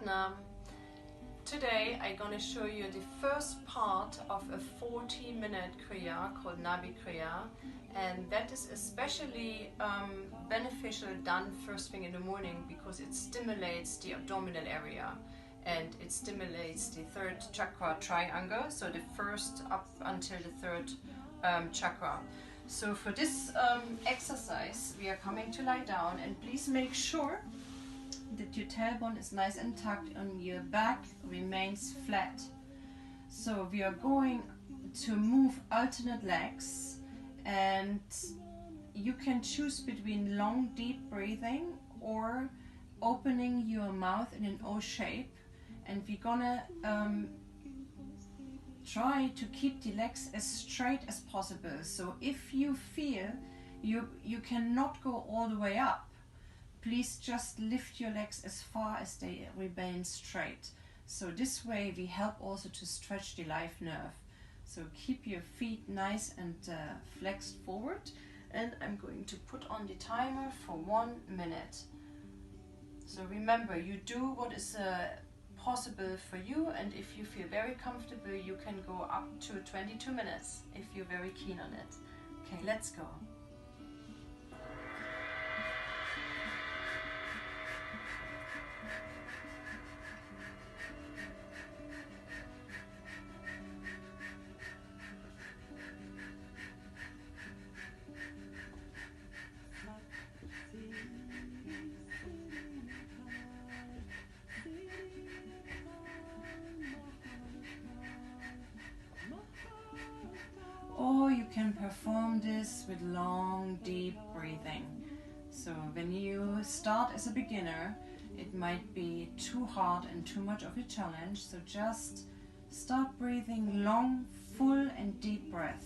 Ratnam. Today I'm going to show you the first part of a 40-minute Kriya called Nabi Kriya, and that is especially beneficial done first thing in the morning because it stimulates the abdominal area and it stimulates the third chakra triangle, so the first up until the third chakra. So for this exercise we are coming to lie down, and please make sure that your tailbone is nice and tucked and your back remains flat. So we are going to move alternate legs, and you can choose between long deep breathing or opening your mouth in an O shape, and we're gonna try to keep the legs as straight as possible. So if you feel you cannot go all the way up, please just lift your legs as far as they remain straight. So this way we help also to stretch the life nerve. So keep your feet nice and flexed forward, and I'm going to put on the timer for 1 minute. So remember, you do what is possible for you, and if you feel very comfortable you can go up to 22 minutes if you're very keen on it. Okay, let's go. Or you can perform this with long, deep breathing. So when you start as a beginner, it might be too hard and too much of a challenge. So just start breathing long, full and deep breath.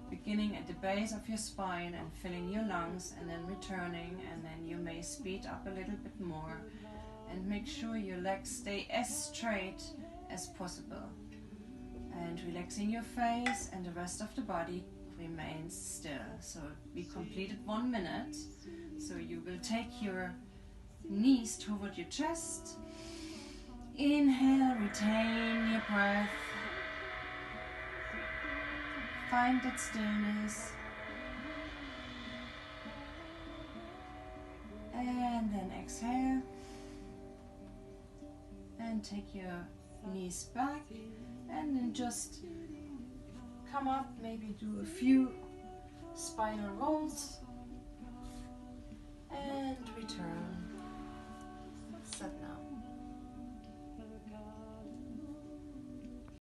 Beginning at the base of your spine and filling your lungs, and then returning, and then you may speed up a little bit more. And make sure your legs stay as straight as possible. And relaxing your face, and the rest of the body remains still. So we completed 1 minute. So you will take your knees toward your chest. Inhale, retain your breath. Find that stillness. And then exhale. And take your knees back, and then just come up, maybe do a few spinal rolls.